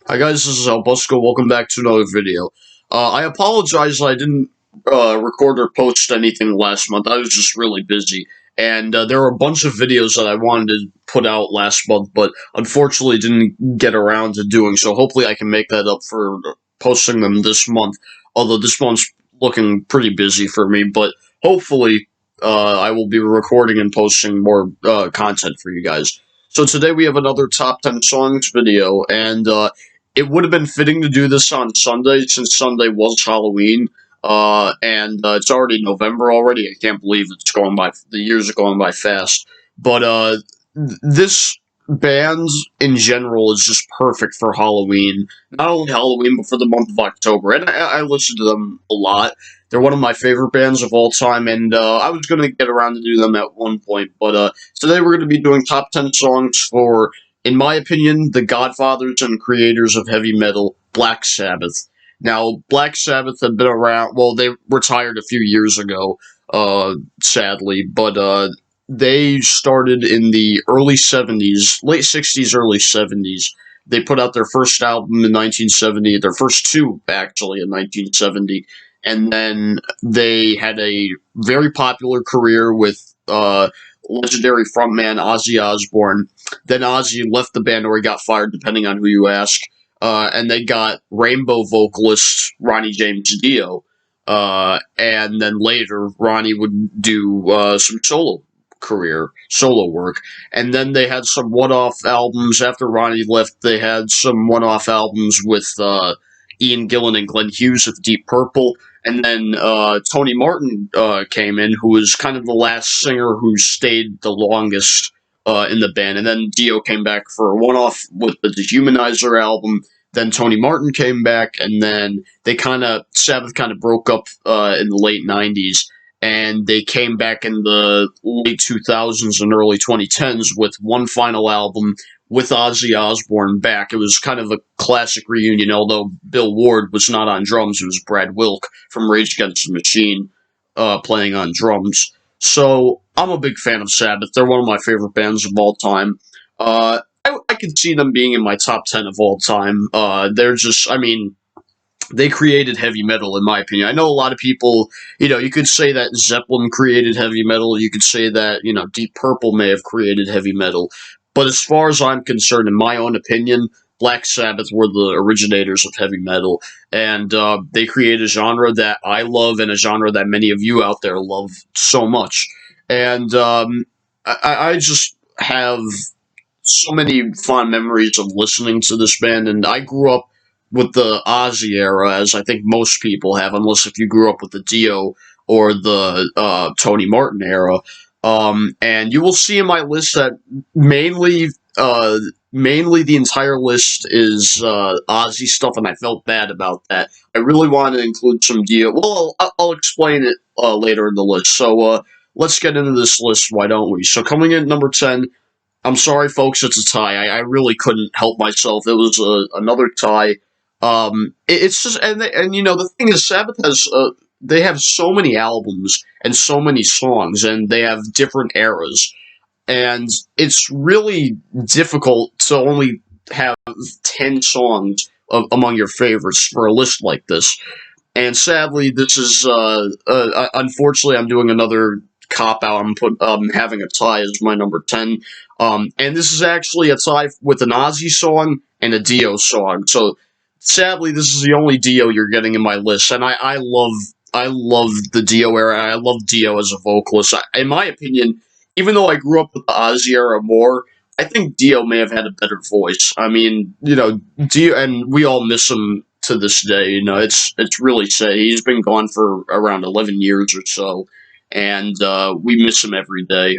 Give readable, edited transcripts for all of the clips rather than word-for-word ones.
Hi guys, this is Albusco. Welcome back to another video. I apologize I didn't record or post anything last month. I was just really busy, and there were a bunch of videos that I wanted to put out last month, but unfortunately didn't get around to doing so. Hopefully I can make that up for posting them this month, although this month's looking pretty busy for me, but hopefully I will be recording and posting more content for you guys. So today we have another top 10 songs video, and it would have been fitting to do this on Sunday since Sunday was Halloween. And it's already November already. I can't believe it's going by. The years are going by fast. But this band in general is just perfect for Halloween. Not only Halloween, but for the month of October. And I listen to them a lot. They're one of my favorite bands of all time, and I was going to get around to do them at one point. But today we're going to be doing top 10 songs for, in my opinion, the godfathers and creators of heavy metal, Black Sabbath. Now, Black Sabbath had been around, well, they retired a few years ago, sadly, but they started in the early 70s, late 60s, early 70s. They put out their first album in 1970, their first two, actually, in 1970, and then they had a very popular career with legendary frontman Ozzy Osbourne. Then Ozzy left the band, or he got fired, depending on who you ask. And they got Rainbow vocalist Ronnie James Dio. And then later, Ronnie would do some solo work. And then they had some one-off albums. After Ronnie left, they had some one-off albums with Ian Gillan and Glenn Hughes of Deep Purple. And then Tony Martin came in, who was kind of the last singer who stayed the longest in the band. And then Dio came back for a one-off with the Dehumanizer album. Then Tony Martin came back, and then Sabbath kind of broke up in the late 90s. And they came back in the late 2000s and early 2010s with one final album with Ozzy Osbourne back. It was kind of a classic reunion, although Bill Ward was not on drums. It was Brad Wilk from Rage Against the Machine playing on drums. So I'm a big fan of Sabbath. They're one of my favorite bands of all time. I could see them being in my top 10 of all time. They're just, I mean, they created heavy metal, in my opinion. I know a lot of people, you could say that Zeppelin created heavy metal. You could say that, Deep Purple may have created heavy metal. But as far as I'm concerned, in my own opinion, Black Sabbath were the originators of heavy metal. And they created a genre that I love and a genre that many of you out there love so much. And I just have so many fond memories of listening to this band. And I grew up with the Ozzy era, as I think most people have, unless if you grew up with the Dio or the Tony Martin era. And you will see in my list that mainly the entire list is Ozzy stuff, and I felt bad about that. I really wanted to include some Dio. Well, I'll explain it later in the list. So let's get into this list, why don't we? So coming in at number 10, I'm sorry, folks, it's a tie. I really couldn't help myself. It was another tie. It's just, and the thing is, Sabbath has, they have so many albums and so many songs, and they have different eras, and it's really difficult to only have 10 songs among your favorites for a list like this. And sadly, this is, unfortunately, I'm doing another cop out. I'm having a tie as my number 10. And this is actually a tie with an Ozzy song and a Dio song. So sadly, this is the only Dio you're getting in my list. And I love the Dio era. I love Dio as a vocalist. In my opinion, even though I grew up with the Ozzy era more, I think Dio may have had a better voice. I mean, Dio, and we all miss him to this day. It's really sad. He's been gone for around 11 years or so, and we miss him every day,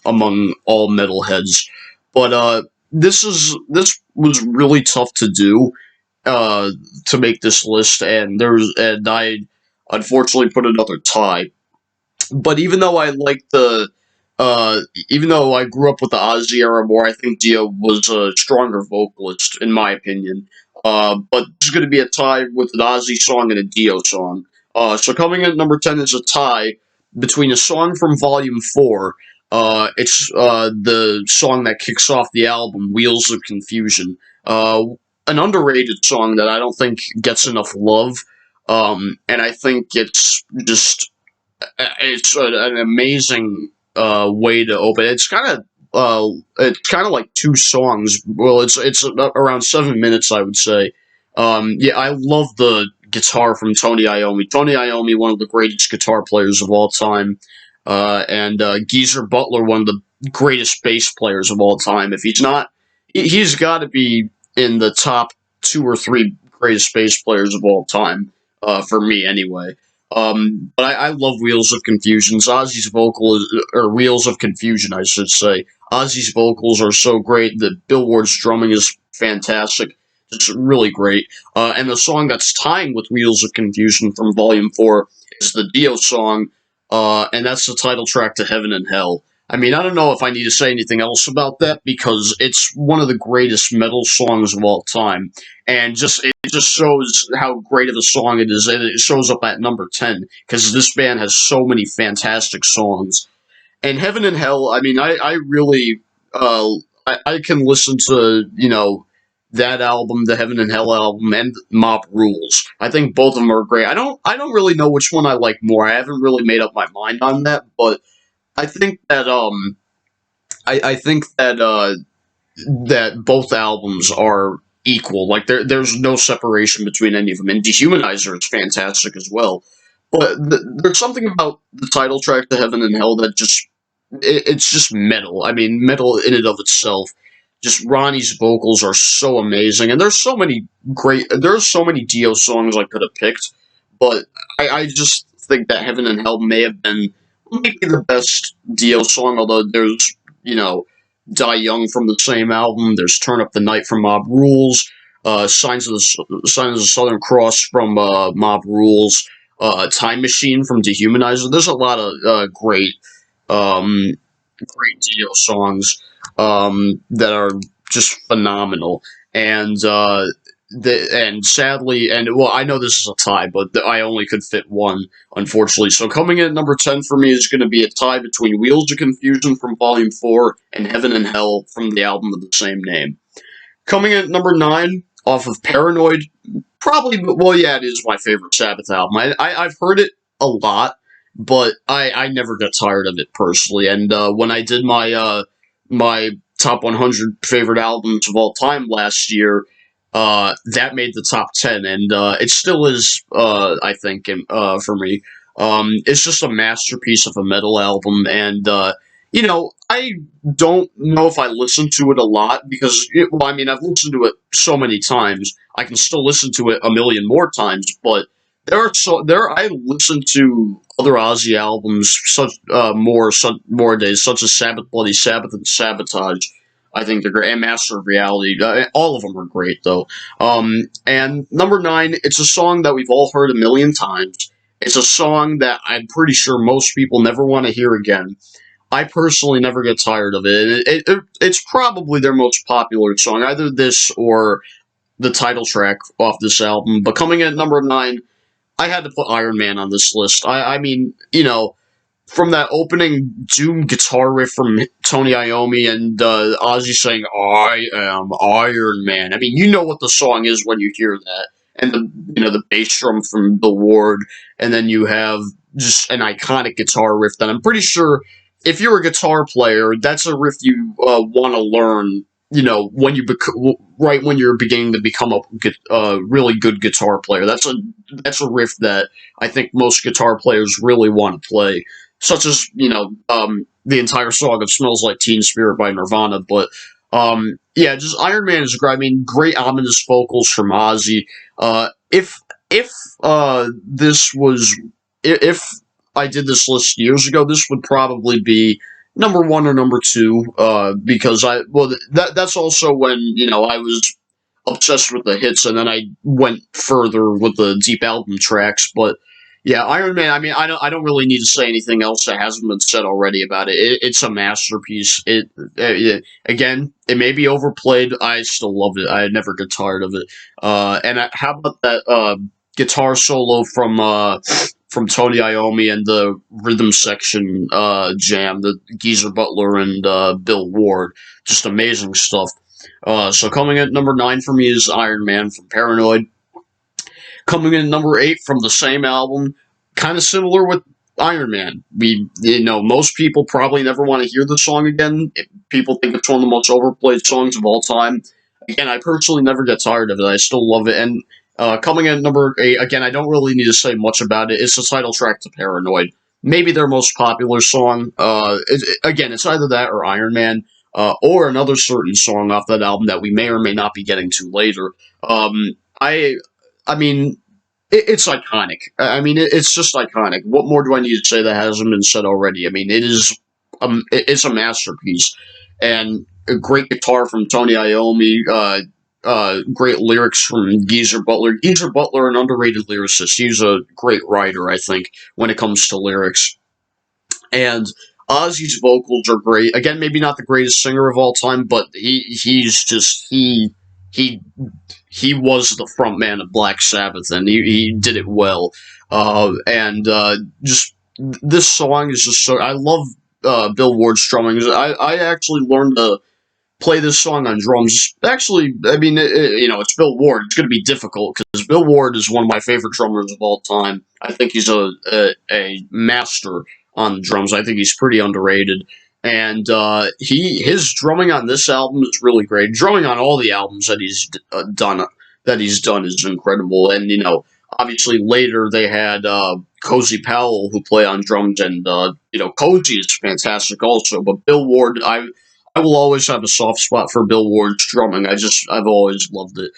among all metalheads. But this was really tough to do, to make this list, and I unfortunately put another tie. But even though I grew up with the Ozzy era more, I think Dio was a stronger vocalist, in my opinion. But there's going to be a tie with an Ozzy song and a Dio song. So coming in at number 10 is a tie between a song from Volume 4. It's the song that kicks off the album, Wheels of Confusion. Uh, an underrated song that I don't think gets enough love. And I think it's an amazing way to open. It's kind of like two songs. Well, it's around 7 minutes, I would say. Yeah, I love the guitar from Tony Iommi. Tony Iommi, one of the greatest guitar players of all time, and Geezer Butler, one of the greatest bass players of all time. If he's not, he's got to be in the top two or three greatest bass players of all time, for me anyway. But I love Wheels of Confusion. Ozzy's or Wheels of Confusion, I should say. Ozzy's vocals are so great. The Billboard's drumming is fantastic. It's really great. And the song that's tying with Wheels of Confusion from Volume 4 is the Dio song, and that's the title track to Heaven and Hell. I mean, I don't know if I need to say anything else about that because it's one of the greatest metal songs of all time, and it just shows how great of a song it is. And it shows up at number 10 because this band has so many fantastic songs. And Heaven and Hell, I mean, I really, I can listen to, that album, the Heaven and Hell album, and Mob Rules. I think both of them are great. I don't really know which one I like more. I haven't really made up my mind on that, but I think that, I think that, that both albums are equal. Like there's no separation between any of them. And Dehumanizer is fantastic as well. But there's something about the title track, "To Heaven and Hell," that it's just metal. I mean, metal in and of itself. Just Ronnie's vocals are so amazing, and There's so many Dio songs I could have picked, but I just think that "Heaven and Hell" may have been maybe the best Dio song. Although there's Die Young from the same album. There's Turn Up the Night from Mob Rules. Signs of the Southern Cross from Mob Rules. Time Machine from Dehumanizer. There's a lot of um, great Dio songs that are just phenomenal. And and sadly, and well, I know this is a tie, but I only could fit one, unfortunately. So coming in at number 10 for me is going to be a tie between Wheels of Confusion from Volume 4 and Heaven and Hell from the album of the same name. Coming in at number 9, off of Paranoid, probably, well, yeah, it is my favorite Sabbath album. I've heard it a lot, but I never got tired of it personally. And when I did my top 100 favorite albums of all time last year, that made the top 10, and it still is, I think, for me. It's just a masterpiece of a metal album, and I don't know if I listen to it a lot because, well, I mean, I've listened to it so many times. I can still listen to it a million more times, but I listen to other Ozzy albums more days, such as Sabbath, Bloody Sabbath, and Sabotage. I think they're great, and Master of Reality. All of them are great, though. And number 9, it's a song that we've all heard a million times. It's a song that I'm pretty sure most people never want to hear again. I personally never get tired of it. And it's probably their most popular song, either this or the title track off this album. But coming in at number 9, I had to put Iron Man on this list. I mean, from that opening Doom guitar riff from Tony Iommi and Ozzy saying, "I am Iron Man." I mean, you know what the song is when you hear that. And the bass drum from Bill Ward, and then you have just an iconic guitar riff that I'm pretty sure if you're a guitar player, that's a riff you want to learn. When right when you're beginning to become a really good guitar player. That's a riff that I think most guitar players really want to play, such as the entire song of "Smells Like Teen Spirit" by Nirvana. But yeah, just Iron Man is great. I mean, great ominous vocals from Ozzy. If I did this list years ago, this would probably be number 1 or number 2, because that's also when I was obsessed with the hits, and then I went further with the deep album tracks. But yeah, Iron Man. I mean, I don't really need to say anything else that hasn't been said already about it. It's a masterpiece. Again, it may be overplayed. I still love it. I never get tired of it. How about that guitar solo from Tony Iommi and the rhythm section jam, the Geezer Butler and Bill Ward. Just amazing stuff. So coming in at number 9 for me is Iron Man from Paranoid. Coming in at number 8 from the same album, kind of similar with Iron Man. Most people probably never want to hear the song again. People think it's one of the most overplayed songs of all time. Again, I personally never get tired of it. I still love it. And coming in at number 8, again, I don't really need to say much about it. It's the title track to Paranoid. Maybe their most popular song. Again, it's either that or Iron Man, or another certain song off that album that we may or may not be getting to later. I I mean, it's iconic. I mean, it's just iconic. What more do I need to say that hasn't been said already? I mean, it's a masterpiece, and a great guitar from Tony Iommi. Great lyrics from Geezer Butler. Geezer Butler, an underrated lyricist. He's a great writer, I think, when it comes to lyrics. And Ozzy's vocals are great. Again, maybe not the greatest singer of all time, but he he was the front man of Black Sabbath, and he did it well. And just this song is just so I love Bill Ward's drumming. I actually learned to play this song on drums. Actually, I mean, it's Bill Ward. It's going to be difficult because Bill Ward is one of my favorite drummers of all time. I think he's a master on drums. I think he's pretty underrated. And his drumming on this album is really great. Drumming on all the albums that he's done is incredible. And obviously later they had Cozy Powell who play on drums, and Cozy is fantastic also. But Bill Ward, I will always have a soft spot for Bill Ward's drumming. I've always loved it.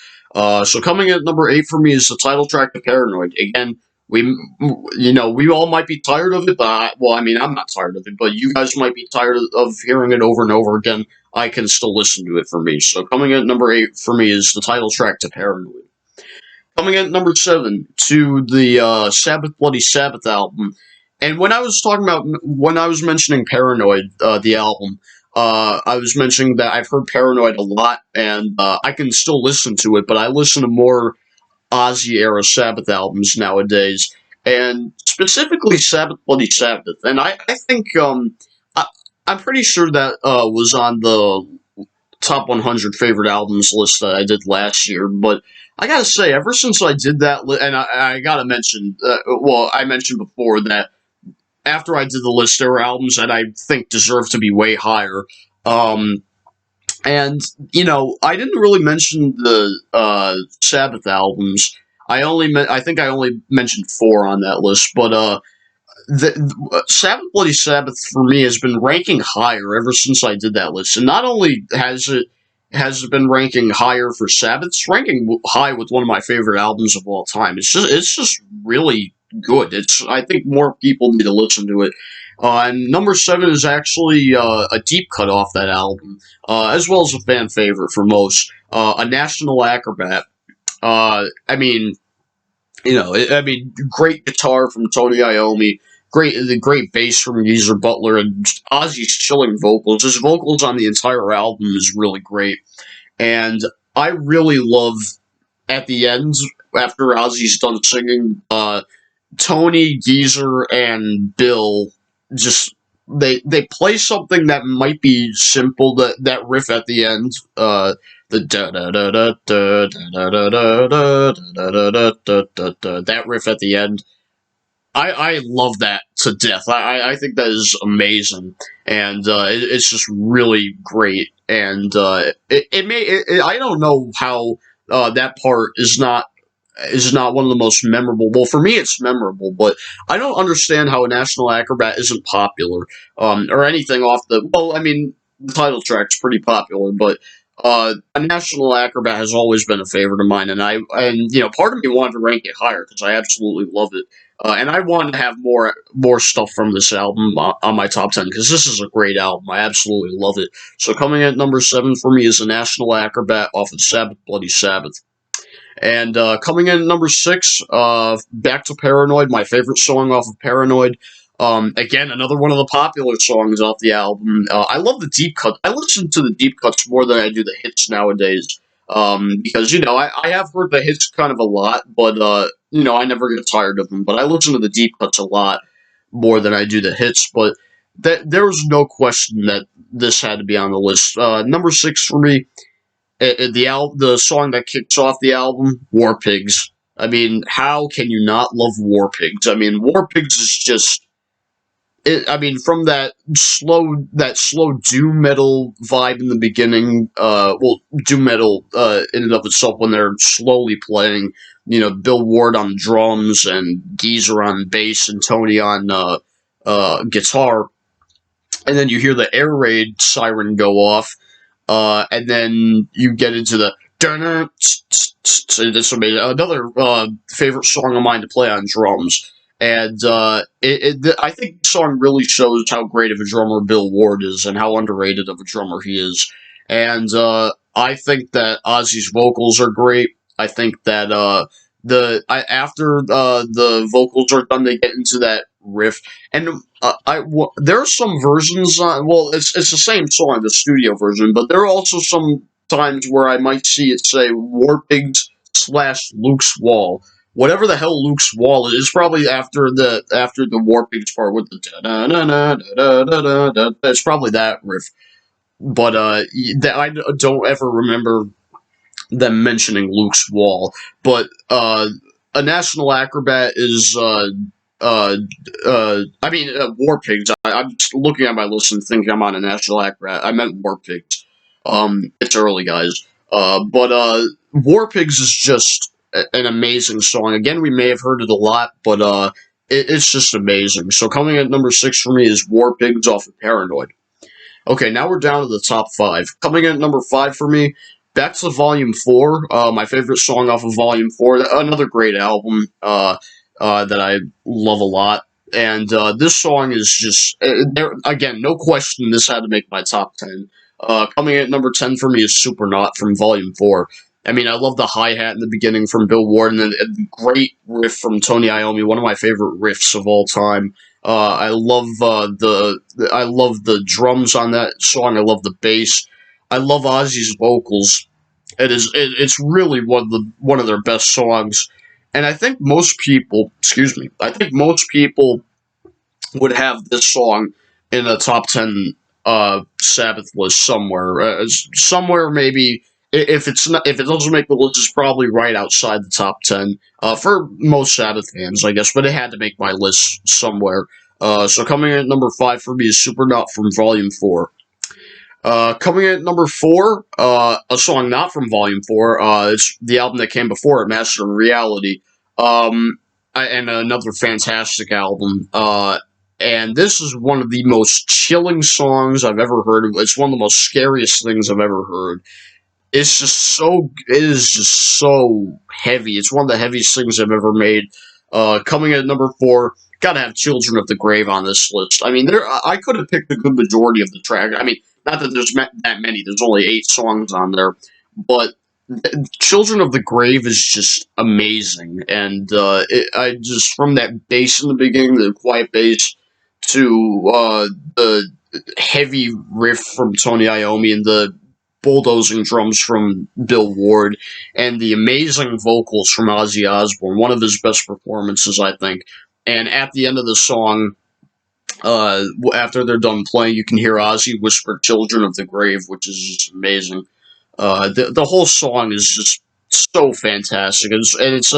So coming in at number 8 for me is the title track to Paranoid. Again, we all might be tired of it, but I'm not tired of it, but you guys might be tired of hearing it over and over again. I can still listen to it for me. So coming in at number 8 for me is the title track to Paranoid. Coming in at number 7 to the Sabbath Bloody Sabbath album. And when I was mentioning Paranoid, the album, I was mentioning that I've heard Paranoid a lot, and I can still listen to it, but I listen to more Ozzy era Sabbath albums nowadays, and specifically Sabbath Bloody Sabbath. And I think I'm pretty sure that was on the top 100 favorite albums list that I did last year. But I gotta say, ever since I did that, and I gotta mention, I mentioned before that after I did the list, there were albums that I think deserve to be way higher. And I didn't really mention the Sabbath albums. I think I only mentioned 4 on that list, but the Sabbath Bloody Sabbath for me has been ranking higher ever since I did that list. And not only has it been ranking higher for Sabbath, it's ranking high with one of my favorite albums of all time. It's just really good. I think more people need to listen to it. And number 7 is actually a deep cut off that album, as well as a fan favorite for most. A National Acrobat. Great guitar from Tony Iommi. The great bass from Geezer Butler, and Ozzy's chilling vocals. His vocals on the entire album is really great. And I really love, at the end, after Ozzy's done singing, Tony, Geezer, and Bill just they play something that might be simple. That riff at the end, the da da da da da da da da da da da da, that riff at the end. I love that to death. I think that is amazing, and it's just really great. And I don't know how that part is not one of the most memorable. Well, for me, it's memorable, but I don't understand how a National Acrobat isn't popular, or anything off the. Well, I mean, the title track's pretty popular, but a National Acrobat has always been a favorite of mine, and part of me wanted to rank it higher because I absolutely love it, and I wanted to have more stuff from this album on my top 10 because this is a great album. I absolutely love it. So coming at number 7 for me is a National Acrobat off of Sabbath Bloody Sabbath. And coming in at number 6, back to Paranoid, my favorite song off of Paranoid. Again, another one of the popular songs off the album. I love the deep cut. I listen to the deep cuts more than I do the hits nowadays. Because, I have heard the hits kind of a lot, but, I never get tired of them. But I listen to the deep cuts a lot more than I do the hits. But there was no question that this had to be on the list. Number 6 for me, The song that kicks off the album, War Pigs. I mean, how can you not love War Pigs? I mean, War Pigs is just I mean, from that slow doom metal vibe in the beginning, doom metal in and of itself when they're slowly playing, Bill Ward on drums and Geezer on bass and Tony on guitar, and then you hear the air raid siren go off, and then you get into the this amazing. Another favorite song of mine to play on drums. And I think the song really shows how great of a drummer Bill Ward is and how underrated of a drummer he is. And I think that Ozzy's vocals are great. I think that after the vocals are done, they get into that riff. And there are some versions. It's the same song, the studio version, but there are also some times where I might see it say War Pigs / Luke's Wall. Whatever the hell Luke's Wall is probably after the War Pigs part with the da da da da da da da. It's probably that riff, but I don't ever remember them mentioning Luke's Wall. But a National Acrobat is War Pigs. I'm just looking at my list and thinking I'm on a National Acrobat. I meant War Pigs. It's early, guys. But War Pigs is just an amazing song. Again, we may have heard it a lot, but it's just amazing. So coming at number 6 for me is War Pigs off of Paranoid. Okay, now we're down to the top 5. Coming in at number 5 for me, back to Volume 4, my favorite song off of Volume 4, another great album that I love a lot. And this song is just, again, no question this had to make my top 10. Coming in at number 10 for me is Supernaut from Volume 4. I mean, I love the hi-hat in the beginning from Bill Ward, and a great riff from Tony Iommi, one of my favorite riffs of all time. I love the drums on that song. I love the bass. I love Ozzy's vocals. It's really one of their best songs, and I think most people, would have this song in a top 10 Sabbath list somewhere. Somewhere maybe if it doesn't make the list, it's probably right outside the top 10 for most Sabbath fans, I guess. But it had to make my list somewhere. So coming in at number 5 for me is Supernaut from Volume 4. Coming in at number 4, a song not from Volume 4. It's the album that came before it, Master of Reality. And another fantastic album. And this is one of the most chilling songs I've ever heard. It's one of the most scariest things I've ever heard. It is just so heavy. It's one of the heaviest things I've ever made. Coming in at number 4, gotta have Children of the Grave on this list. I mean, I could have picked a good majority of the track. I mean, not that there's that many. There's only 8 songs on there. But Children of the Grave is just amazing. And from that bass in the beginning, the quiet bass, to the heavy riff from Tony Iommi and the bulldozing drums from Bill Ward and the amazing vocals from Ozzy Osbourne, one of his best performances, I think. And at the end of the song, after they're done playing, you can hear Ozzy whisper "Children of the Grave," which is just amazing. The whole song is just so fantastic, and it's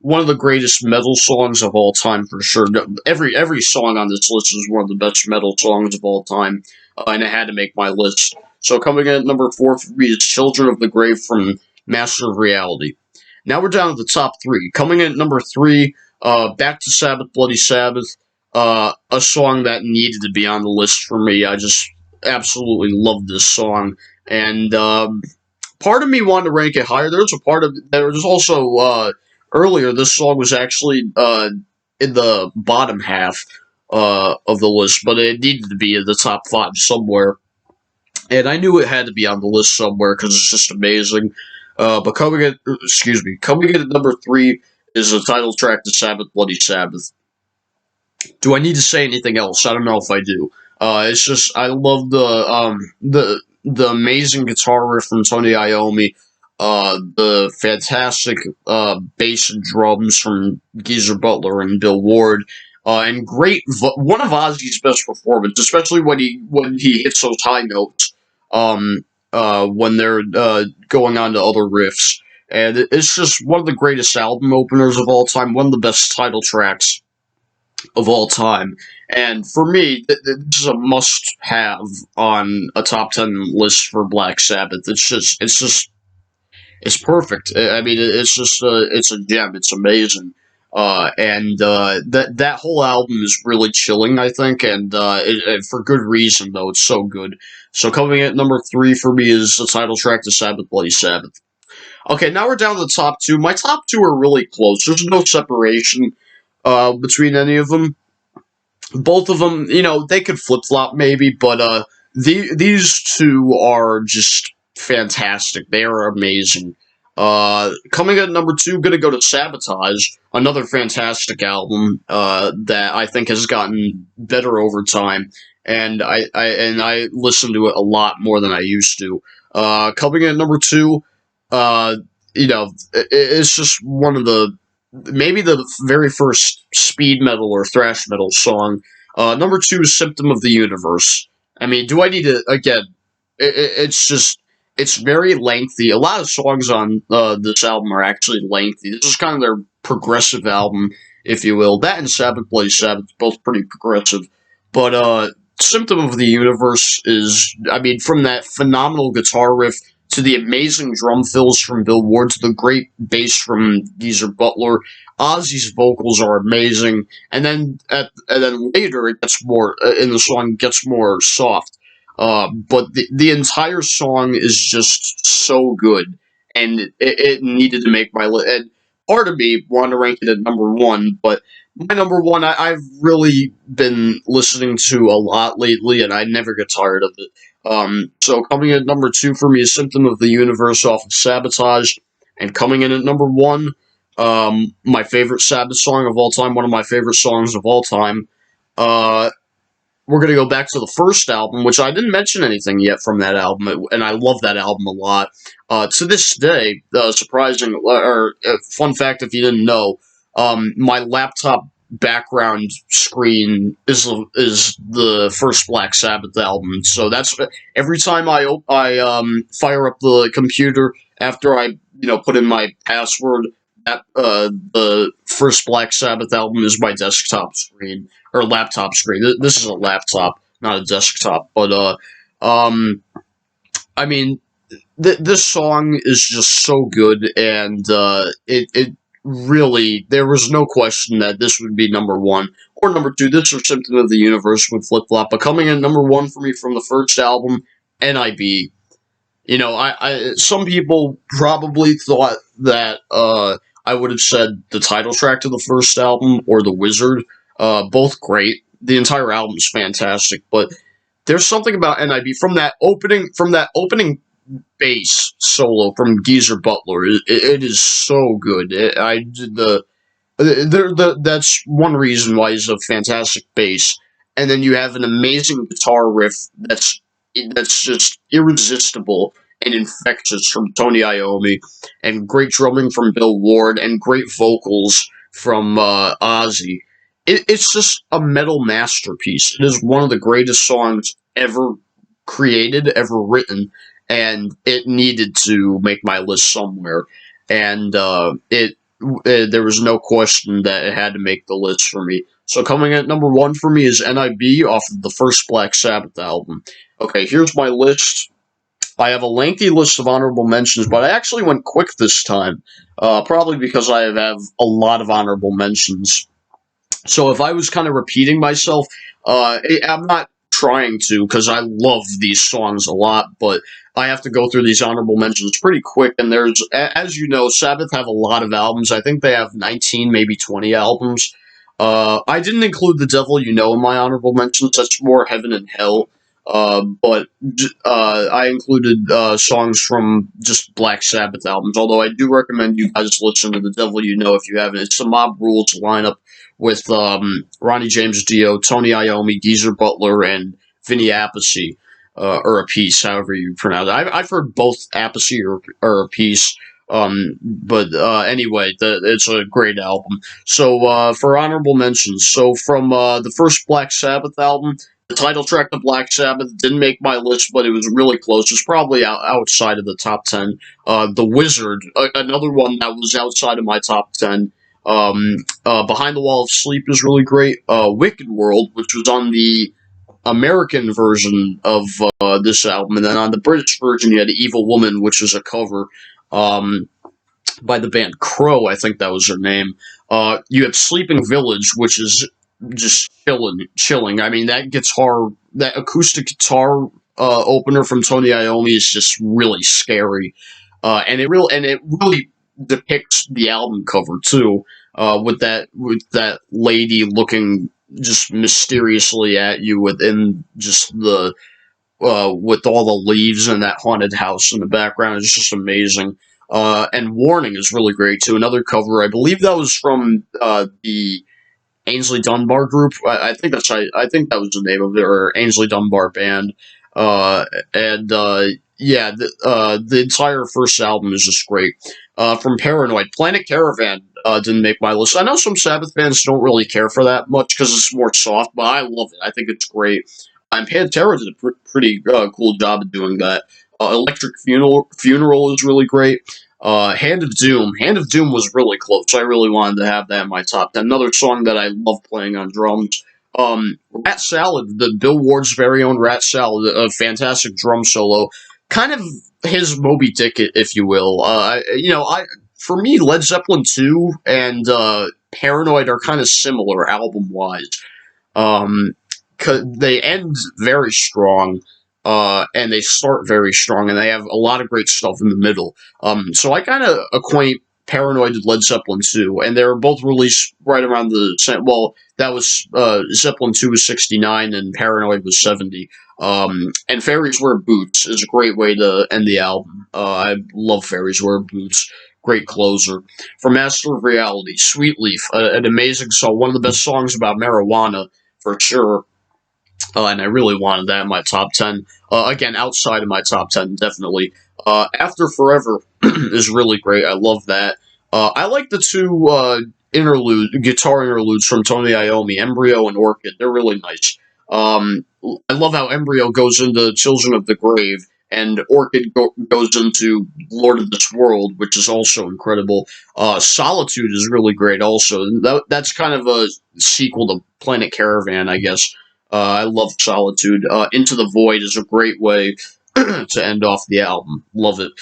one of the greatest metal songs of all time for sure. Every song on this list is one of the best metal songs of all time, and it had to make my list. So coming in at number 4 for me is "Children of the Grave" from Master of Reality. Now we're down to the top 3. Coming in at number 3, back to Sabbath, Bloody Sabbath, a song that needed to be on the list for me. I just absolutely love this song, and part of me wanted to rank it higher. There's also earlier, this song was actually in the bottom half of the list, but it needed to be in the top 5 somewhere. And I knew it had to be on the list somewhere because it's just amazing. But coming in at number 3 is the title track to Sabbath, Bloody Sabbath. Do I need to say anything else? I don't know if I do. It's just I love the amazing guitar riff from Tony Iommi, the fantastic bass and drums from Geezer Butler and Bill Ward, and one of Ozzy's best performances, especially when he hits those high notes. when they're going on to other riffs. And it's just one of the greatest album openers of all time, one of the best title tracks of all time. And for me, this is a must-have on a top 10 list for Black Sabbath. It's perfect. I mean, it's a gem. It's amazing. That whole album is really chilling, I think, and for good reason though. It's so good. So coming at number three for me is the title track to Sabbath, Bloody Sabbath. Okay, now we're down to the top two. My top two are really close. There's no separation between any of them. Both of them, they could flip flop maybe, but these two are just fantastic. They are amazing. Coming at number two, gonna go to Sabotage, another fantastic album that I think has gotten better over time, and I listen to it a lot more than I used to. Coming at number two, uh, it's just one of the maybe the very first speed metal or thrash metal song. Number two is Symptom of the Universe. I mean, do I need to, again, it's just, it's very lengthy. A lot of songs on this album are actually lengthy. This is kind of their progressive album, if you will. That and Sabbath, Bloody Sabbath, both pretty progressive. But Symptom of the Universe is, I mean, from that phenomenal guitar riff to the amazing drum fills from Bill Ward to the great bass from Geezer Butler. Ozzy's vocals are amazing, and then later it gets more in the song gets more soft. But the entire song is just so good, and it needed to make my list. And part of me wanted to rank it at number one, but my number one I've really been listening to a lot lately, and I never get tired of it. So coming in at number two for me is Symptom of the Universe off of Sabotage, and coming in at number one, my favorite Sabbath song of all time, one of my favorite songs of all time. Uh, we're going to go back to the first album, which I didn't mention anything yet from that album, and I love that album a lot. To this day, surprising, or fun fact if you didn't know, my laptop background screen is the first Black Sabbath album. So that's every time I fire up the computer after I put in my password. That the first Black Sabbath album is my desktop screen or laptop screen. This is a laptop, not a desktop. But I mean, this song is just so good, and it really there was no question that this would be number one or number two. This or Symptom of the Universe would flip flop, but coming in number one for me from the first album, NIB. Some people probably thought that I would have said the title track to the first album or The Wizard. Both great. The entire album is fantastic, but there's something about NIB from that opening bass solo from Geezer Butler. It is so good. That's one reason why he's a fantastic bass. And then you have an amazing guitar riff that's just irresistible and infectious from Tony Iommi, and great drumming from Bill Ward, and great vocals from Ozzy. It's just a metal masterpiece. It is one of the greatest songs ever created, ever written, and it needed to make my list somewhere. And there was no question that it had to make the list for me. So coming at number one for me is NIB off of the first Black Sabbath album. Okay, here's my list. I have a lengthy list of honorable mentions, but I actually went quick this time, probably because I have a lot of honorable mentions. So if I was kind of repeating myself, I'm not trying to, because I love these songs a lot, but I have to go through these honorable mentions pretty quick, and as you know, Sabbath have a lot of albums. I think they have 19, maybe 20 albums. I didn't include The Devil You Know in my honorable mentions. That's more Heaven and Hell. But I included songs from just Black Sabbath albums, although I do recommend you guys listen to The Devil You Know if you haven't. It's the Mob Rules lineup with Ronnie James Dio, Tony Iommi, Geezer Butler, and Vinny Appice, or Appice, however you pronounce it. I've heard both Appice or Appice. But anyway, it's a great album. So for honorable mentions, so from the first Black Sabbath album, The title track to Black Sabbath didn't make my list, but it was really close. It's probably outside of the top 10. The Wizard, another one that was outside of my top 10. Behind the Wall of Sleep is really great. Wicked World, which was on the American version of this album, and then on the British version, you had Evil Woman, which was a cover. By the band Crow, I think that was their name. You have Sleeping Village, which is just chilling. I mean, that acoustic guitar opener from Tony Iommi is just really scary, and it really depicts the album cover too, with that lady looking just mysteriously at you within just the with all the leaves and that haunted house in the background. It's just amazing. And Warning is really great too. Another cover, I believe that was from the Ainsley Dunbar group. I think that was the name of their Ainsley Dunbar band. And yeah, the entire first album is just great. From Paranoid, Planet Caravan didn't make my list. I know some Sabbath fans don't really care for that much because it's more soft, but I love it. I think it's great. And Pantera did a pretty cool job of doing that. Electric Funeral is really great. Hand of Doom. Hand of Doom was really close. I really wanted to have that in my top 10. Another song that I love playing on drums. Rat Salad, the Bill Ward's very own Rat Salad, a fantastic drum solo. Kind of his Moby Dick, if you will. For me, Led Zeppelin 2 and Paranoid are kind of similar album-wise. Um, they end very strong, and they start very strong, and they have a lot of great stuff in the middle. So I kind of acquaint Paranoid and Led Zeppelin 2, and they were both released right around the same. Well, that was Zeppelin 2 was 69, and Paranoid was 70. And Fairies Wear Boots is a great way to end the album. I love Fairies Wear Boots. Great closer. For Master of Reality, Sweet Leaf, an amazing song, one of the best songs about marijuana, for sure. And I really wanted that in my top 10. Again, outside of my top 10, definitely. After Forever is really great. I love that. I like the two guitar interludes from Tony Iommi, Embryo and Orchid. They're really nice. I love how Embryo goes into Children of the Grave, and Orchid goes into Lord of this World, which is also incredible. Solitude is really great also. That's kind of a sequel to Planet Caravan, I guess. I love Solitude. Into the Void is a great way to end off the album. Love it.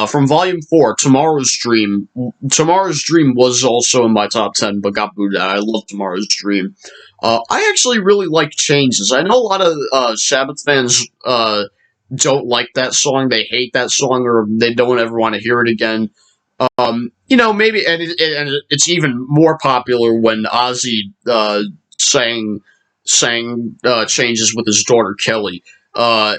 From Volume 4, Tomorrow's Dream. Tomorrow's Dream was also in my top 10, but got booted out. I love Tomorrow's Dream. I actually really like Changes. I know a lot of Sabbath fans don't like that song. They hate that song, or they don't ever want to hear it again. Maybe, and it's even more popular when Ozzy sang Changes with his daughter Kelly. I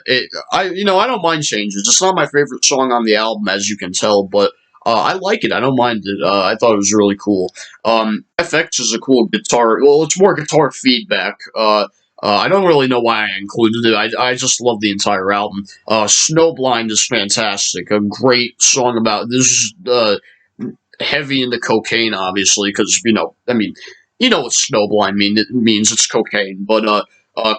don't mind Changes. It's not my favorite song on the album, as you can tell, but I like it. I don't mind it. I thought it was really cool. FX is a cool guitar. Well, it's more guitar feedback. I don't really know why I included it. I just love the entire album. Snowblind is fantastic. A great song about this. Is heavy into cocaine, obviously, because what Snowblind it means. It's cocaine. But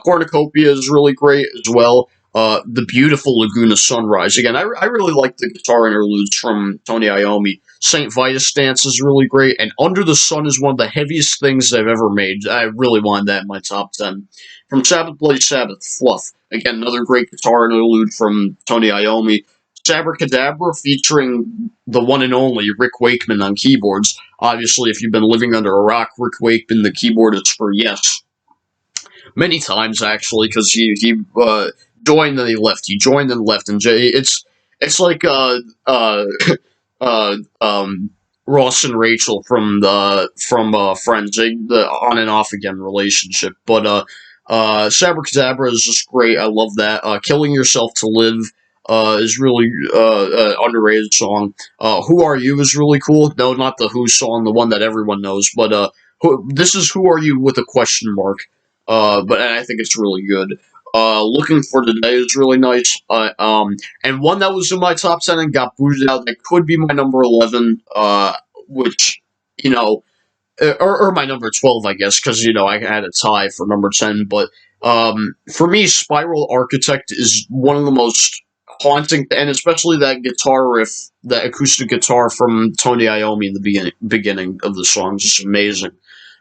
Cornucopia is really great as well. The Beautiful Laguna Sunrise. Again, I really like the guitar interludes from Tony Iommi. St. Vitus Dance is really great, and Under the Sun is one of the heaviest things I've ever made. I really wanted that in my top 10. From Sabbath Bloody Sabbath, Fluff. Again, another great guitar interlude from Tony Iommi. Sabracadabra, featuring the one and only Rick Wakeman on keyboards. Obviously, if you've been living under a rock, Rick Wakeman, the keyboardist for Yes. Many times, actually, because he joined and he left. He joined and left, and it's like Ross and Rachel from Friends, the on and off again relationship. But Sabracadabra is just great. I love that. Killing Yourself to Live is really an underrated song. Who Are You is really cool. No, not the Who song, the one that everyone knows, but this is Who Are You with a question mark. But I think it's really good. Looking for Today is really nice. And one that was in my top 10 and got booted out that could be my number 11, which, or my number 12, I guess, because, I had a tie for number 10, but For me, Spiral Architect is one of the most haunting, and especially that guitar riff, that acoustic guitar from Tony Iommi in the beginning of the song, just amazing.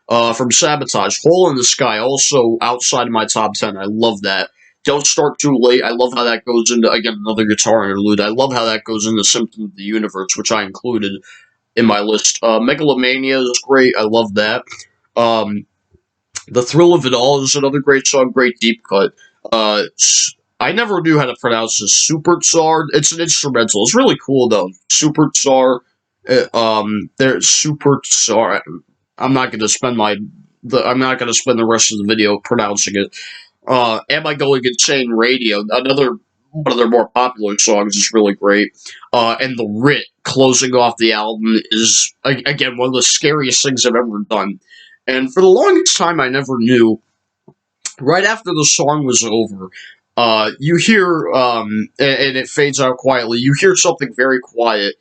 From Sabotage, Hole in the Sky, also outside of my top 10. I love that. Don't Start Too Late. I love how that goes into, again, another guitar interlude. I love how that goes into Symptom of the Universe, which I included in my list. Megalomania is great. I love that. Um, the Thrill of It All is another great song, great deep cut. I never knew how to pronounce this. Super Tsar. It's an instrumental. It's really cool though. Super Tsar. There's Super Tsar. I'm not going to spend I'm not going to spend the rest of the video pronouncing it. Am I Going Insane Radio? Another one of their more popular songs is really great. And The Writ, closing off the album, is, again, one of the scariest things I've ever done. And for the longest time, I never knew. Right after the song was over, you hear, and it fades out quietly, you hear something very quiet.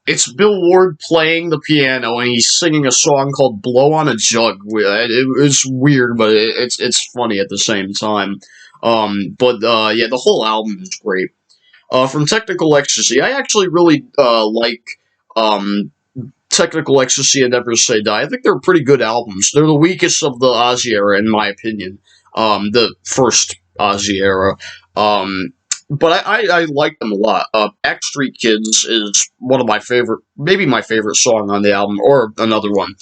It's Bill Ward playing the piano, and he's singing a song called "Blow on a Jug." It's weird, but it's funny at the same time. Yeah, the whole album is great. From Technical Ecstasy, I actually really like um, Technical Ecstasy and Never Say Die. I think they're pretty good albums. They're the weakest of the Ozzy era, in my opinion. The first Ozzy era. But I like them a lot. Backstreet Kids is one of my favorite, maybe my favorite song on the album, or another one.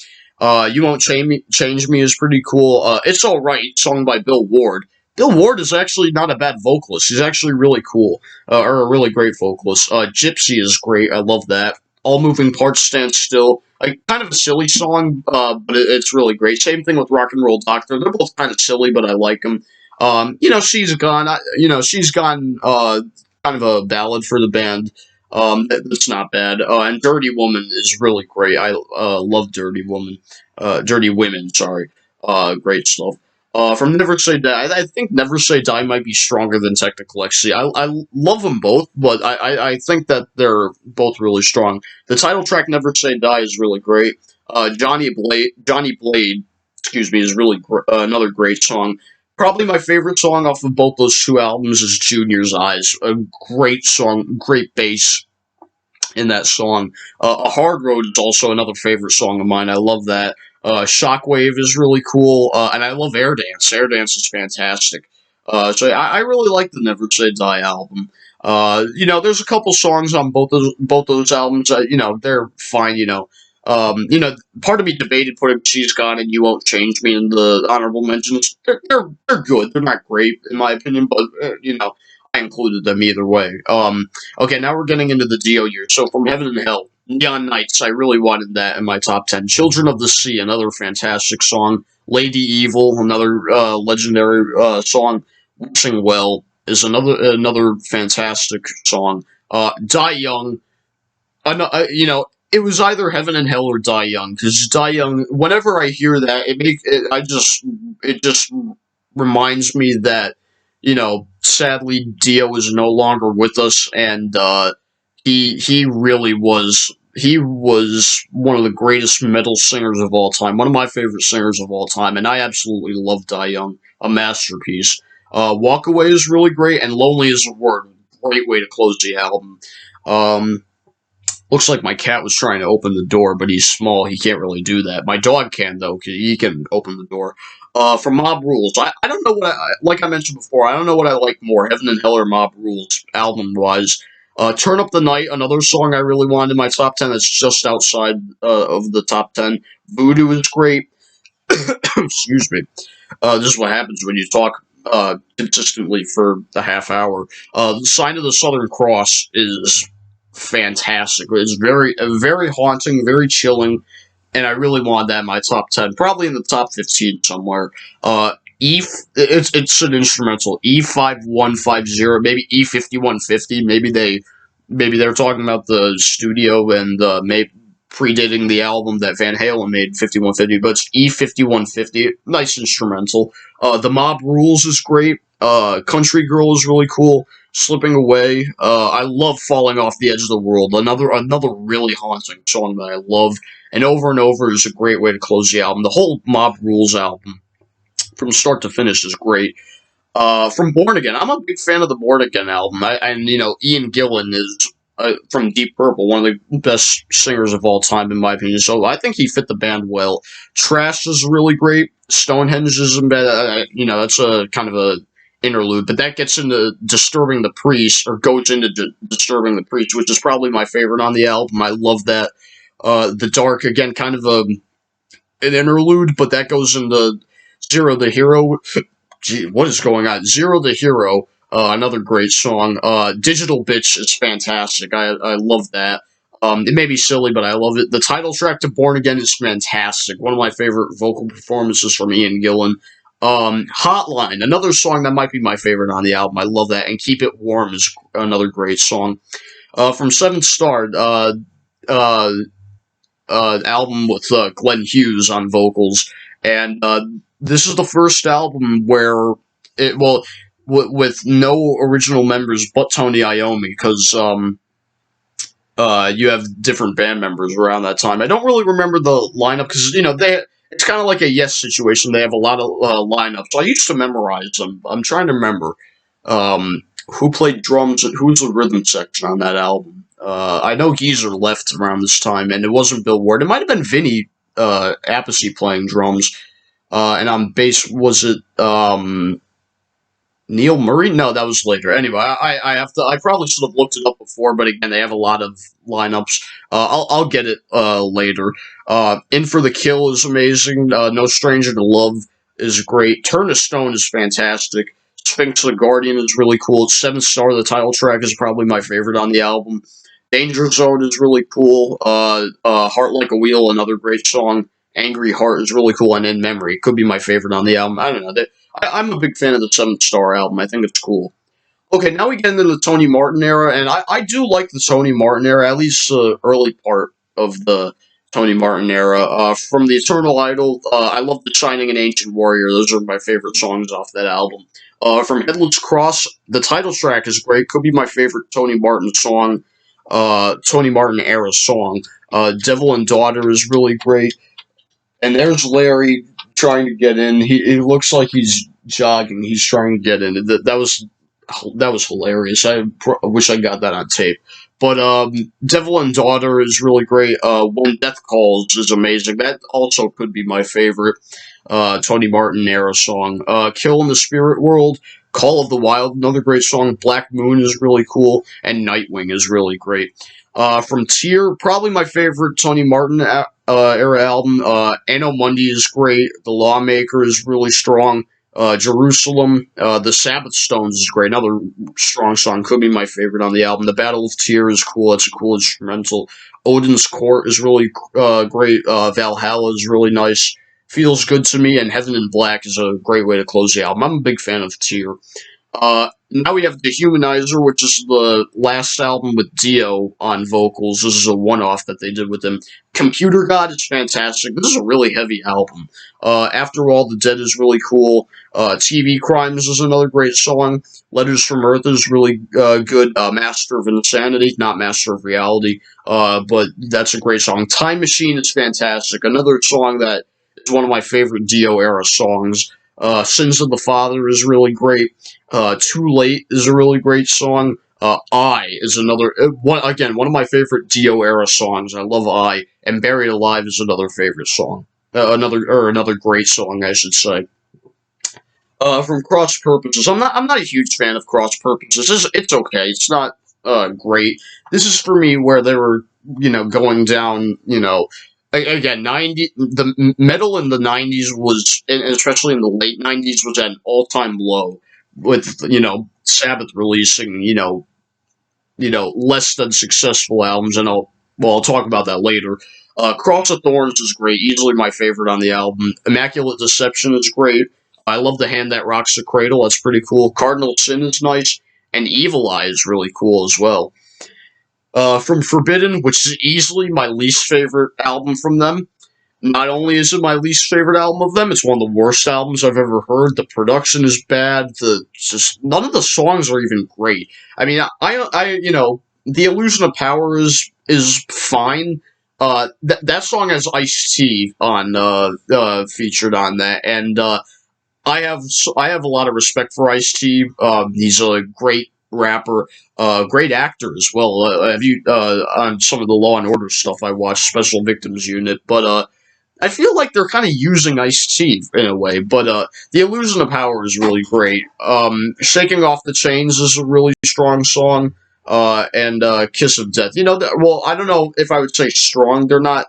You Won't Change Me is pretty cool. It's Alright, sung by Bill Ward. Bill Ward is actually not a bad vocalist. He's actually really cool, or a really great vocalist. Gypsy is great. I love that. All Moving Parts Stand Still. Like, kind of a silly song, but it's really great. Same thing with Rock and Roll Doctor. They're both kind of silly, but I like them. She's Gone. She's Gone. Kind of a ballad for the band. It's not bad. And Dirty Woman is really great. I love Dirty Woman. Dirty Women. Sorry. Great stuff. From Never Say Die, I think Never Say Die might be stronger than Technical Ecstasy. I love them both, but I think that they're both really strong. The title track, Never Say Die, is really great. Johnny Blade, excuse me, is really another great song. Probably my favorite song off of both those two albums is Junior's Eyes. A great song, great bass in that song. A Hard Road is also another favorite song of mine. I love that. Shockwave is really cool, and I love Air Dance. Air Dance is fantastic. I really like the Never Say Die album. There's a couple songs on both those albums. They're fine. Part of me debated putting "She's Gone" and "You Won't Change Me" in the honorable mentions. They're good. They're not great in my opinion, but I included them either way. Okay, now we're getting into the Dio years. So from Heaven and Hell, Neon Nights, I really wanted that in my top 10. Children of the Sea, another fantastic song. Lady Evil, another legendary song. Wishing Well is another fantastic song. Die Young, it was either Heaven and Hell or Die Young, because Die Young, whenever I hear that, it just reminds me that, sadly Dio is no longer with us, and he really was one of the greatest metal singers of all time, one of my favorite singers of all time, and I absolutely love Die Young, a masterpiece. Walk Away is really great, and Lonely is a Word, great way to close the album. Looks like my cat was trying to open the door, but he's small. He can't really do that. My dog can, though. He can open the door. From Mob Rules, I don't know like I mentioned before, I don't know what I like more, Heaven and Hell or Mob Rules, album-wise. Turn Up the Night, another song I really wanted in my top 10 that's just outside of the top 10. Voodoo is great. Excuse me. This is what happens when you talk consistently for a half hour. The Sign of the Southern Cross is fantastic. It's very haunting, very chilling, and I really wanted that in my top 10, probably in the top 15 somewhere. It's an instrumental. E5150, maybe E5150. Maybe they're talking about the studio and maybe predating the album that Van Halen made, 5150, but it's E5150. Nice instrumental. The Mob Rules is great. Country Girl is really cool. Slipping Away. I love Falling Off the Edge of the World. Another really haunting song that I love. And Over is a great way to close the album. The whole Mob Rules album, from start to finish, is great. From Born Again, I'm a big fan of the Born Again album. And Ian Gillan is from Deep Purple, one of the best singers of all time, in my opinion. So I think he fit the band well. Trash is really great. Stonehenge is that's a kind of a interlude, but that gets into Disturbing the Priest, or goes into Disturbing the Priest, which is probably my favorite on the album. I love that. The Dark, again, kind of an interlude, but that goes into Zero the Hero. Gee, what is going on? Zero the Hero, another great song. Digital Bitch is fantastic. I love that. It may be silly, but I love it. The title track to Born Again is fantastic. One of my favorite vocal performances from Ian Gillan. Hotline, another song that might be my favorite on the album. I love that. And Keep It Warm is another great song. From Seventh Star, uh, album with Glenn Hughes on vocals, and this is the first album where with no original members but Tony Iommi, because you have different band members around that time. I don't really remember the lineup because it's kind of like a Yes situation. They have a lot of lineups. I used to memorize them. I'm trying to remember who played drums and who's the rhythm section on that album. I know Geezer left around this time, and it wasn't Bill Ward. It might have been Vinny Appice playing drums, and on bass was it Neil Murray? No, that was later. Anyway, I have to. I probably should have looked it up before, but again, they have a lot of lineups. I'll get it later. In for the Kill is amazing. No Stranger to Love is great. Turn to Stone is fantastic. Sphinx the Guardian is really cool. Seventh Star, the title track, is probably my favorite on the album. Danger Zone is really cool. Heart Like a Wheel, another great song. Angry Heart is really cool, and In Memory could be my favorite on the album. I don't know. I'm a big fan of the Seventh Star album. I think it's cool. Okay, now we get into the Tony Martin era, and I do like the Tony Martin era, at least the early part of the Tony Martin era. From The Eternal Idol, I love The Shining and Ancient Warrior. Those are my favorite songs off that album. From Headless Cross, the title track is great. Could be my favorite Tony Martin song, Tony Martin era song. Devil and Daughter is really great. And there's Larry trying to get in. He looks like he's jogging. He's trying to get in. That was hilarious. I wish I got that on tape. But Devil and Daughter is really great. When Death Calls is amazing. That also could be my favorite Tony Martin era song. Kill in the Spirit World, Call of the Wild, another great song. Black Moon is really cool, and Nightwing is really great. From Tear, probably my favorite Tony Martin era album. Anno Mundi is great. The Lawmaker is really strong. Jerusalem, The Sabbath Stones is great. Another strong song. Could be my favorite on the album. The Battle of Tyr is cool. It's a cool instrumental. Odin's Court is really great. Valhalla is really nice. Feels Good to Me, and Heaven in Black is a great way to close the album. I'm a big fan of Tyr. Now we have Dehumanizer, which is the last album with Dio on vocals. This is a one-off that they did with him. Computer God is fantastic. This is a really heavy album. After All the Dead is really cool. TV Crimes is another great song. Letters from Earth is really good. Master of Insanity, not Master of Reality, but that's a great song. Time Machine is fantastic. Another song that is one of my favorite Dio-era songs. Sins of the Father is really great. Too Late is a really great song. I is another one of my favorite Dio era songs. I love I, and Buried Alive is another favorite song. Another great song, I should say. From Cross Purposes, I'm not a huge fan of Cross Purposes. It's okay. It's not great. This is for me where they were going down again, the metal in the 90s was, and especially in the late 90s, was at an all-time low, with Sabbath releasing less than successful albums, and I'll talk about that later. Cross of Thorns is great, easily my favorite on the album. Immaculate Deception is great. I love The Hand That Rocks the Cradle. That's pretty cool. Cardinal Sin is nice, and Evil Eye is really cool as well. From Forbidden, which is easily my least favorite album from them. Not only is it my least favorite album of them, it's one of the worst albums I've ever heard. The production is bad. None of the songs are even great. I mean, The Illusion of Power is fine. That song has Ice-T on featured on that, and I have a lot of respect for Ice-T. He's a great rapper, great actor as well. Have you on some of the Law and Order stuff I watched, Special Victims Unit, but I feel like they're kind of using Ice-T in a way, but the Illusion of Power is really great. Shaking Off the Chains is a really strong song, and Kiss of Death. Well, I don't know if I would say strong. They're not,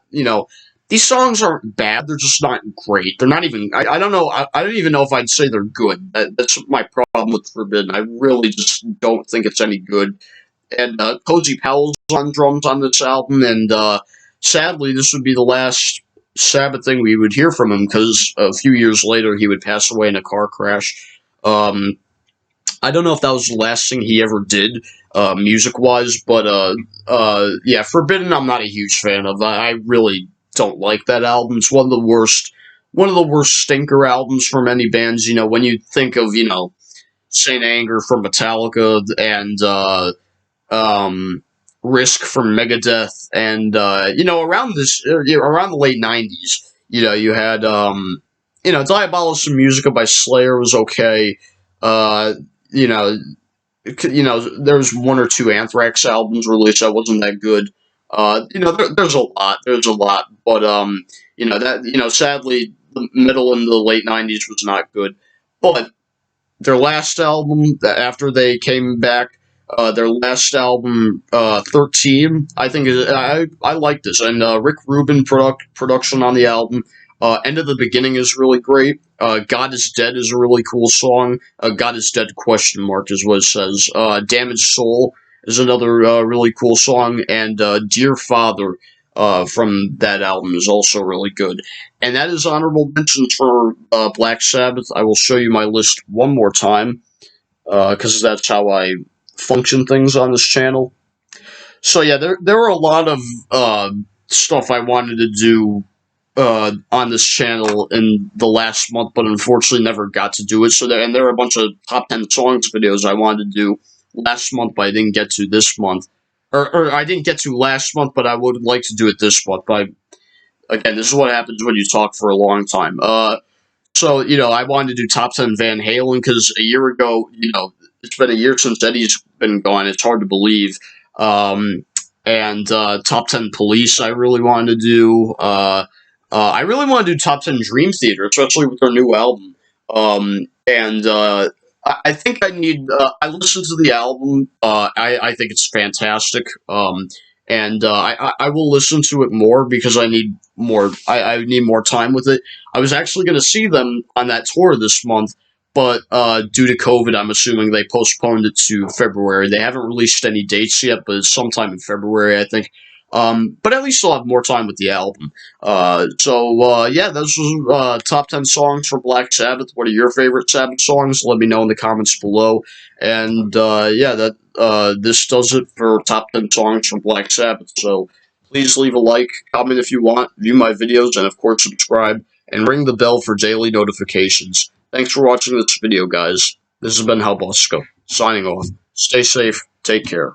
these songs aren't bad. They're just not great. They're not even. I don't know. I don't even know if I'd say they're good. That's my problem with Forbidden. I really just don't think it's any good. And Cozy Powell's on drums on this album, and sadly, this would be the last Sabbath thing we would hear from him because a few years later he would pass away in a car crash. Um, I don't know if that was the last thing he ever did, music wise, but yeah, Forbidden I'm not a huge fan of. I really don't like that album. It's one of the worst stinker albums from any bands. When you think of Saint Anger from Metallica and Risk from Megadeth, and around the late '90s, you had Diabolische Musica by Slayer was okay. Uh, you know, there's one or two Anthrax albums released that wasn't that good. There's a lot, but sadly, the middle and the late '90s was not good. But their last album, after they came back, their last album, 13, I think I like this, and Rick Rubin production on the album. End of the Beginning is really great. God is Dead is a really cool song. God is Dead question mark is what it says. Damaged Soul is another really cool song, and Dear Father from that album is also really good. And that is honorable mentions for Black Sabbath. I will show you my list one more time because that's how I function things on this channel. So yeah, there were a lot of stuff I wanted to do on this channel in the last month, but unfortunately never got to do it. There are a bunch of top 10 songs videos I wanted to do last month, but I didn't get to this month. Or I didn't get to last month, but I would like to do it this month. But again, this is what happens when you talk for a long time. I wanted to do top 10 Van Halen because a year ago, it's been a year since Eddie's been gone. It's hard to believe. And top 10 Police, I really wanted to do. I really want to do top 10 Dream Theater, especially with their new album. And I think I need. I listened to the album. I think it's fantastic. And I will listen to it more because I need more. I need more time with it. I was actually going to see them on that tour this month, but due to COVID, I'm assuming they postponed it to February. They haven't released any dates yet, but it's sometime in February, I think. But at least I'll have more time with the album. Yeah, those was top 10 songs for Black Sabbath. What are your favorite Sabbath songs? Let me know in the comments below. And this does it for top 10 songs from Black Sabbath. So please leave a like, comment if you want, view my videos, and of course subscribe, and ring the bell for daily notifications. Thanks for watching this video, guys. This has been Hal Bosco, signing off. Stay safe, take care.